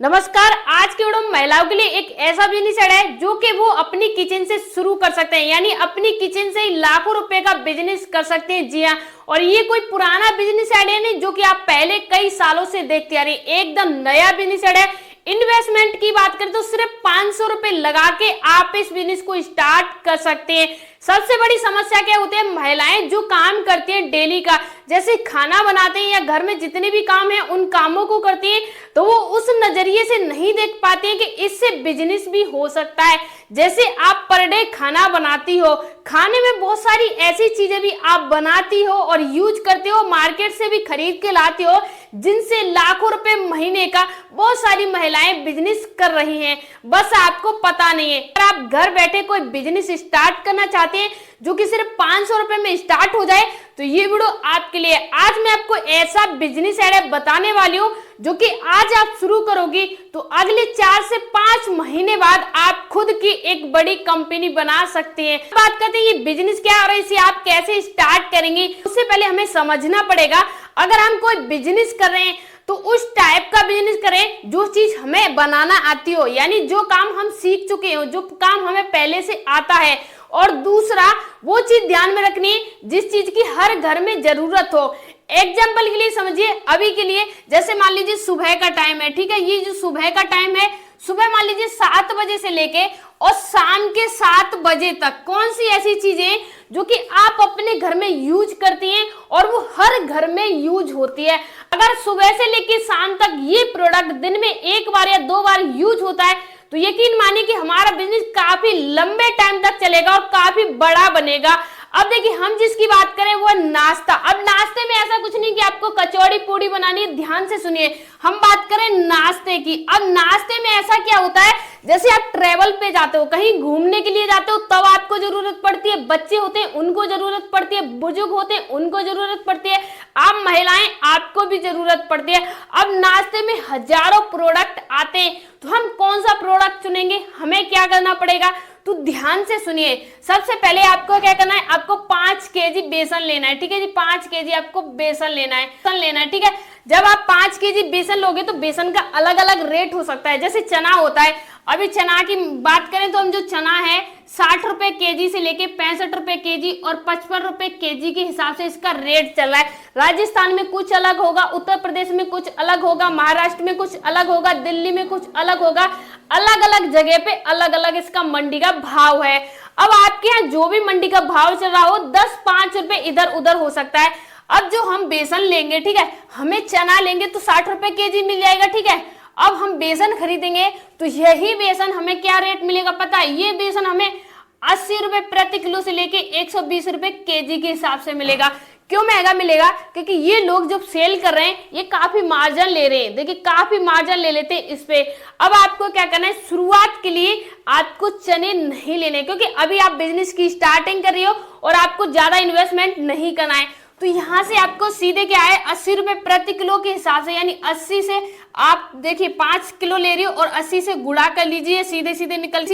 नमस्कार। आज के वीडियो में महिलाओं के लिए एक ऐसा बिजनेस आइडिया है जो कि वो अपनी किचन से शुरू कर सकते हैं, यानी अपनी किचन से ही लाखों रुपए का बिजनेस कर सकते हैं। जी हाँ, और ये कोई पुराना बिजनेस आइडिया नहीं जो कि आप पहले कई सालों से देखते आ रहे हैं, एकदम नया बिजनेस आइडिया। इन्वेस्टमेंट की बात करें तो सिर्फ 500 रुपए लगा के आप इस बिजनेस को स्टार्ट कर सकते हैं। सबसे बड़ी समस्या क्या होती है, महिलाएं जो काम करती हैं डेली का, जैसे खाना बनाते हैं या घर में जितने भी काम हैं उन कामों को करती हैं, तो वो उस नजरिए से नहीं देख पाती हैं कि इससे बिजनेस भी हो सकता है। जैसे आप पर डे खाना बनाती हो, खाने में बहुत सारी ऐसी चीजें भी आप बनाती हो और यूज करते हो, मार्केट से भी खरीद के लाती हो, जिनसे लाखों रुपए महीने का बहुत सारी महिलाएं बिजनेस कर रही हैं, बस आपको पता नहीं है। अगर आप घर बैठे कोई बिजनेस स्टार्ट करना चाहते हैं जो कि सिर्फ 500 रुपए में स्टार्ट हो जाए, तो ये वीडियो आपके लिए। आज मैं आपको ऐसा बिजनेस आइडिया बताने वाली हूँ जो कि आज आप शुरू करोगी तो अगले 4 से 5 महीने बाद आप खुद की एक बड़ी कंपनी बना सकते हैं। बात करते हैं ये बिजनेस क्या है और इसे आप कैसे स्टार्ट करेंगे। उससे पहले हमें समझना पड़ेगा, अगर हम कोई बिजनेस कर रहे हैं तो उस टाइप का बिजनेस करें जो चीज हमें बनाना आती हो, यानी जो काम हम सीख चुके हो, जो काम हमें पहले से आता है। और दूसरा, वो चीज ध्यान में रखनी है जिस चीज की हर घर में जरूरत हो। एग्जाम्पल के लिए समझिए, अभी के लिए जैसे मान लीजिए सुबह का टाइम है, ठीक है, ये जो सुबह का टाइम है, सुबह मान लीजिए 7 बजे से लेके और शाम के 7 बजे तक कौन सी ऐसी चीजें जो कि आप अपने घर में यूज करती हैं और वो हर घर में यूज होती है। अगर सुबह से लेके शाम तक ये प्रोडक्ट दिन में 1 बार या 2 बार यूज होता है तो यकीन मानिए कि हमारा बिजनेस काफी लंबे टाइम तक चलेगा और काफी बड़ा बनेगा। अब देखिए, हम जिसकी बात करें वो नाश्ता। अब नाश्ते में ऐसा कुछ नहीं कि आपको कचौड़ी पूड़ी बनानी है, ध्यान से सुनिए, हम बात करें नाश्ते की। अब नाश्ते में ऐसा क्या होता है, जैसे आप ट्रेवल पे जाते हो, कहीं घूमने के लिए जाते हो, तब आपको जरूरत पड़ती है, बच्चे होते हैं उनको जरूरत पड़ती है, बुजुर्ग होते हैं उनको जरूरत पड़ती है, आप महिलाएं आपको भी जरूरत पड़ती है। अब नाश्ते में हजारों प्रोडक्ट आते हैं, तो हम कौन सा प्रोडक्ट चुनेंगे, हमें क्या करना पड़ेगा, तो ध्यान से सुनिए। सबसे पहले आपको क्या करना है, आपको 5 केजी बेसन लेना है, ठीक है जी, 5 केजी आपको बेसन लेना है, ठीक है। जब आप 5 केजी बेसन लोगे तो बेसन का अलग अलग रेट हो सकता है, जैसे चना होता है। अभी चना की बात करें तो हम जो चना है 60 रुपए केजी से लेके 65 रुपए केजी और 55 रुपए केजी के हिसाब से इसका रेट चल रहा है। राजस्थान में कुछ अलग होगा, उत्तर प्रदेश में कुछ अलग होगा, महाराष्ट्र में कुछ अलग होगा, दिल्ली में कुछ अलग होगा, अलग अलग जगह पे अलग अलग इसका मंडी का भाव है। अब आपके यहाँ जो भी मंडी का भाव चल रहा हो, 10-5 रुपए इधर उधर हो सकता है। अब जो हम बेसन लेंगे, ठीक है, हमें चना लेंगे तो 60 रुपए केजी मिल जाएगा, ठीक है। अब हम बेसन खरीदेंगे तो यही बेसन हमें क्या रेट मिलेगा पता है, ये बेसन हमें 80 रुपए प्रति किलो से लेके 120 रुपए केजी के हिसाब से मिलेगा। क्यों महंगा मिलेगा, क्योंकि ये लोग जब सेल कर रहे हैं ये काफी मार्जिन ले रहे हैं, देखिए काफी मार्जिन ले लेते हैं इस पे। अब आपको क्या करना है, शुरुआत के लिए आपको चने नहीं लेने, क्योंकि अभी आप बिजनेस की स्टार्टिंग कर रही हो और आपको ज्यादा इन्वेस्टमेंट नहीं करना है। तो यहाँ से आपको सीधे क्या है, 80 रुपए प्रति किलो के हिसाब से, यानी 80 से आप देखिए 5 किलो ले रही हो और 80 से गुणा कर लीजिए, सीधे सीधे निकल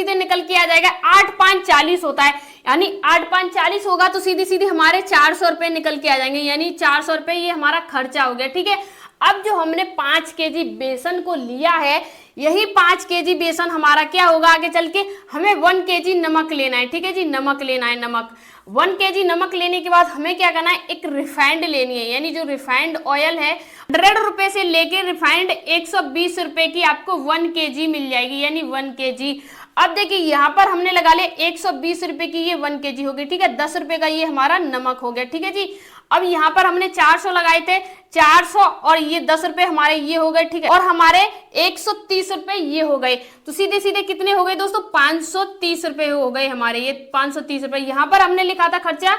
के आ जाएगा। 8-5 40 होता है, यानी 8-5 40 होगा तो सीधे सीधे हमारे 400 रुपए निकल के आ जाएंगे, यानी 400 रुपए ये हमारा खर्चा हो गया, ठीक है। अब जो हमने 5 केजी बेसन को लिया है, यही 5 केजी बेसन हमारा क्या होगा आगे चल के, हमें 1 केजी नमक लेना है, ठीक है जी, नमक लेना है। नमक 1 केजी नमक लेने के बाद हमें क्या करना है, एक रिफाइंड लेनी है, यानी जो रिफाइंड ऑयल है 100 रुपए से लेके रिफाइंड 120 रुपए की आपको 1 केजी मिल जाएगी, यानी 1 केजी। अब देखिए यहाँ पर हमने लगा ले 120 रुपए की ये 1 केजी हो गई, ठीक है, 10 रुपए का ये हमारा नमक हो गया, ठीक है जी। अब यहाँ पर हमने 400 लगाए थे, 400 और ये 10 रुपए हमारे ये हो गए, ठीक है, और हमारे 130 रुपए ये हो गए, तो सीधे सीधे कितने हो गए दोस्तों, 530 रुपए हो गए हमारे, ये 530 रुपए। यहाँ पर हमने लिखा था खर्चा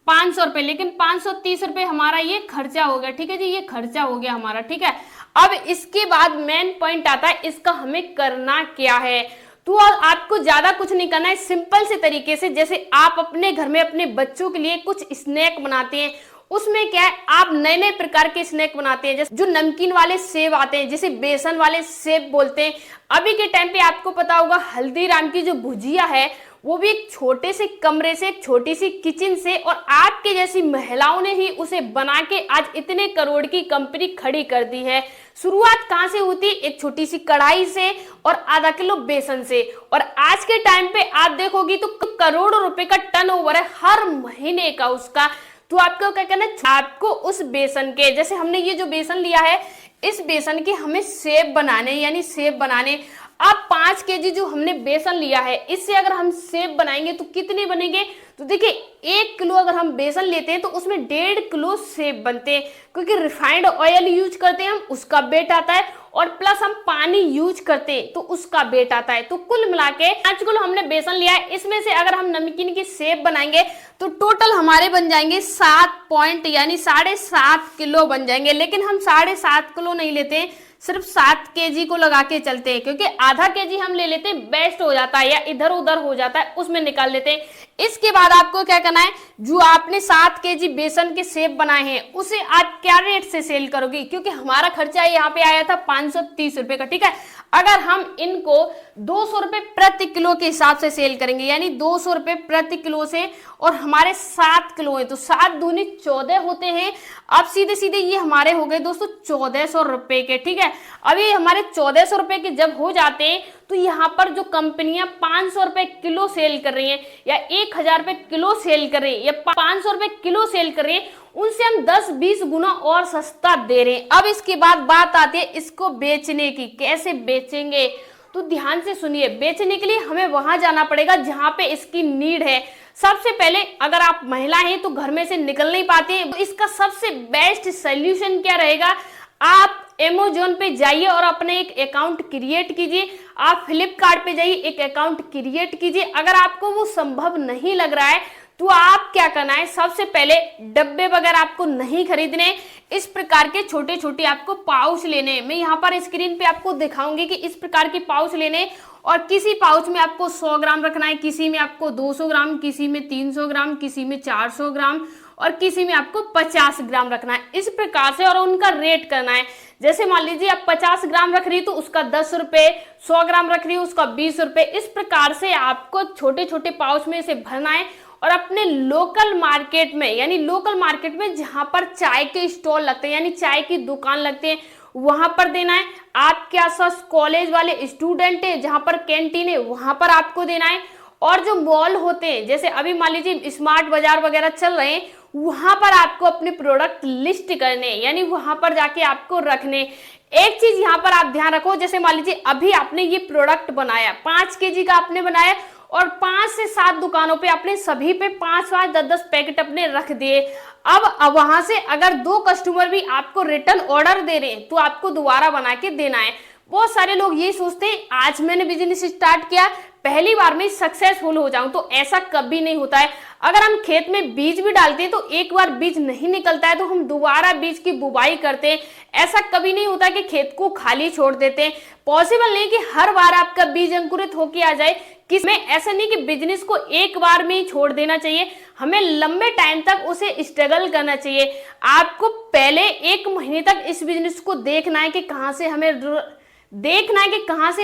500 रुपए, लेकिन 530 रुपए हमारा ये खर्चा हो गया, ठीक है जी, ये खर्चा हो गया हमारा, ठीक है। अब इसके बाद मेन पॉइंट आता है, इसका हमें करना क्या है। तो आपको ज्यादा कुछ नहीं करना है, सिंपल से तरीके से, जैसे आप अपने घर में अपने बच्चों के लिए कुछ स्नैक बनाते हैं, उसमें क्या है, आप नए नए प्रकार के स्नैक बनाते हैं, जैसे जो नमकीन वाले सेब आते हैं, जिसे बेसन वाले सेब बोलते हैं। अभी के टाइम पे आपको पता होगा हल्दीराम की जो भुजिया है वो भी एक छोटे से कमरे से, एक छोटी सी किचन से, और आपके जैसी महिलाओं ने ही उसे बना के आज इतने करोड़ की कंपनी खड़ी कर दी है। शुरुआत कहां से होती? एक छोटी सी कढ़ाई से और आधा किलो बेसन से, और आज के टाइम पे आप देखोगी तो करोड़ों रुपए का टर्नओवर है हर महीने का उसका। तो आपको क्या करना है, आपको उस बेसन के, जैसे हमने ये जो बेसन लिया है, इस बेसन के हमें सेब बनाने, यानी सेब बनाने। अब 5 केजी जो हमने बेसन लिया है, इससे अगर हम सेब बनाएंगे तो कितने बनेंगे? तो देखिए 1 किलो अगर हम बेसन लेते हैं तो उसमें 1.5 किलो सेब बनते हैं, क्योंकि रिफाइंड ऑयल यूज करते हैं हम, उसका वेट आता है, और प्लस हम पानी यूज करते हैं तो उसका वेट आता है। तो कुल मिला के 5 किलो हमने बेसन लिया है, इसमें से अगर हम नमकीन की सेब बनाएंगे तो टोटल हमारे बन जाएंगे 7 यानी 7.5 किलो बन जाएंगे। लेकिन हम 7.5 किलो नहीं लेते, सिर्फ 7 केजी को लगा के चलते हैं, क्योंकि आधा केजी हम ले लेते हैं, बेस्ट हो जाता है, या इधर उधर हो जाता है, उसमें निकाल लेते हैं। इसके बाद आपको क्या करना है, जो आपने 7 केजी बेसन के सेब बनाए हैं उसे आप क्या रेट से सेल करोगी? क्योंकि हमारा खर्चा यहाँ पे आया था 530 रुपए का, ठीक है। अगर हम इनको 200 रुपए प्रति किलो के हिसाब से सेल करेंगे, यानी 200 रुपए प्रति किलो से, और हमारे 7 किलो है तो 7 दूनी 14 होते हैं। अब सीधे सीधे ये हमारे हो गए दोस्तों 1400 रुपए के, ठीक है। अभी हमारे 1400 रुपए के जब हो जाते हैं तो यहाँ पर जो कंपनियां 500 रुपए किलो सेल कर रही हैं, या 1000 रुपए किलो सेल कर रही है, या 500 रुपए किलो सेल कर रही है, उनसे हम 10-20 गुना और सस्ता दे रहे हैं। अब इसके बाद बात आती है इसको बेचने की, कैसे बेचेंगे? तो ध्यान से सुनिए, बेचने के लिए हमें वहां जाना पड़ेगा जहां पे इसकी नीड है। सबसे पहले अगर आप महिला हैं तो घर में से निकल नहीं पाते, तो इसका सबसे बेस्ट सोल्यूशन क्या रहेगा? आप Amazon पे जाइए और अपने एक अकाउंट क्रिएट कीजिए, आप फ्लिपकार्ट पे जाइए, एक अकाउंट क्रिएट कीजिए। अगर आपको वो संभव नहीं लग रहा है तो आप क्या करना है, सबसे पहले डब्बे वगैरह आपको नहीं खरीदने, इस प्रकार के छोटे छोटे आपको पाउच लेने। मैं यहाँ पर स्क्रीन पे आपको दिखाऊंगी कि इस प्रकार के पाउच लेने, और किसी पाउच में आपको 100 ग्राम रखना है, किसी में आपको 200 ग्राम, किसी में 300 ग्राम, किसी में 400 ग्राम, और किसी में आपको 50 ग्राम रखना है, इस प्रकार से। और उनका रेट करना है, जैसे मान लीजिए आप 50 ग्राम रख रही तो उसका 10 रुपए, 100 ग्राम रख रही है उसका 20 रुपए, इस प्रकार से आपको छोटे छोटे पाउच में इसे भरना है। और अपने लोकल मार्केट में, यानी लोकल मार्केट में जहां पर चाय के स्टॉल लगते हैं, यानी चाय की दुकान लगते हैं, वहां पर देना है। आपके आसपास कॉलेज वाले स्टूडेंट है, जहां पर कैंटीन है, वहां पर आपको देना है। और जो मॉल होते हैं, जैसे अभी मान लीजिए स्मार्ट बाजार वगैरह चल रहे हैं, वहां पर आपको अपने प्रोडक्ट लिस्ट करने, यानी वहां पर जाके आपको रखने। एक चीज यहाँ पर आप ध्यान रखो, जैसे मान लीजिए अभी आपने ये प्रोडक्ट बनाया, 5 केजी का आपने बनाया, और 5 से 7 दुकानों पे आपने सभी पे 5-5, 10-10 पैकेट अपने रख दिए। अब वहां से अगर 2 कस्टमर भी आपको रिटर्न ऑर्डर दे रहे हैं तो आपको दोबारा बना के देना है। बहुत सारे लोग ये सोचते हैं आज मैंने बिजनेस स्टार्ट किया, पहली बार में सक्सेसफुल हो जाऊं, तो ऐसा कभी नहीं होता है। अगर हम खेत में बीज भी डालते हैं तो एक बार बीज नहीं निकलता है तो हम दोबारा बीज की बुवाई करते हैं। ऐसा कभी नहीं होता कि खेत को खाली छोड़ देते हैं। पॉसिबल नहीं कि हर बार आपका बीज अंकुरित होके आ जाए। किसमें ऐसा नहीं कि बिजनेस को एक बार में ही छोड़ देना चाहिए, हमें लंबे टाइम तक उसे स्ट्रगल करना चाहिए। आपको पहले 1 महीने तक इस बिजनेस को देखना है कि कहां से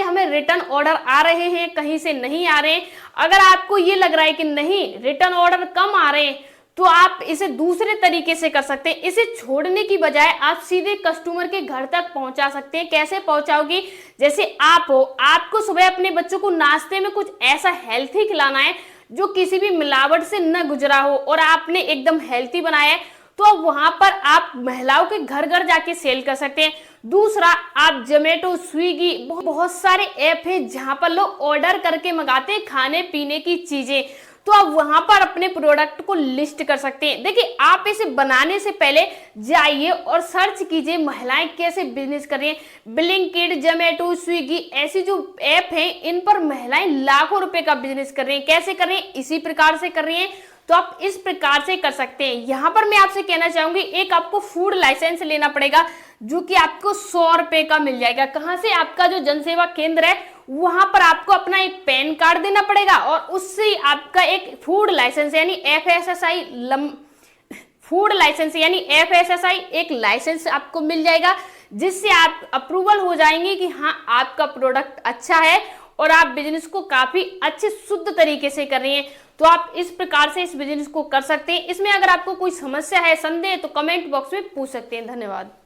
हमें रिटर्न ऑर्डर आ रहे हैं, कहीं से नहीं आ रहे हैं। अगर आपको ये लग रहा है कि नहीं रिटर्न ऑर्डर कम आ रहे हैं, तो आप इसे दूसरे तरीके से कर सकते हैं। इसे छोड़ने की बजाय आप सीधे कस्टमर के घर तक पहुंचा सकते हैं। कैसे पहुंचाओगी? जैसे आप हो, आपको सुबह अपने बच्चों को नाश्ते में कुछ ऐसा हेल्थी खिलाना है जो किसी भी मिलावट से न गुजरा हो, और आपने एकदम हेल्थी बनाया है, तो वहां पर आप महिलाओं के घर घर जाके सेल कर सकते हैं। दूसरा, आप जोमेटो, स्विगी, बहुत सारे ऐप हैं जहां पर लोग ऑर्डर करके मंगाते हैं खाने पीने की चीजें, तो आप वहां पर अपने प्रोडक्ट को लिस्ट कर सकते हैं। देखिए, आप इसे बनाने से पहले जाइए और सर्च कीजिए महिलाएं कैसे बिजनेस कर रही हैं। ब्लिंकिट, जोमेटो, स्विगी, ऐसी जो ऐप हैं, इन पर महिलाएं लाखों रुपए का बिजनेस कर रही हैं। कैसे कर रही हैं? इसी प्रकार से कर रही हैं। तो आप इस प्रकार से कर सकते हैं। यहाँ पर मैं आपसे कहना चाहूंगी, एक आपको फूड लाइसेंस लेना पड़ेगा जो कि आपको 100 रुपए का मिल जाएगा। कहाँ से? आपका जो जनसेवा केंद्र है वहां पर आपको अपना एक पैन कार्ड देना पड़ेगा, और उससे आपका एक फूड लाइसेंस यानी FSSAI एक लाइसेंस आपको मिल जाएगा, जिससे आप अप्रूवल हो जाएंगे कि हाँ आपका प्रोडक्ट अच्छा है और आप बिजनेस को काफी अच्छे शुद्ध तरीके से कर रही हैं, तो आप इस प्रकार से इस बिजनेस को कर सकते हैं। इसमें अगर आपको कोई समस्या है, संदेह है, तो कमेंट बॉक्स में पूछ सकते हैं। धन्यवाद।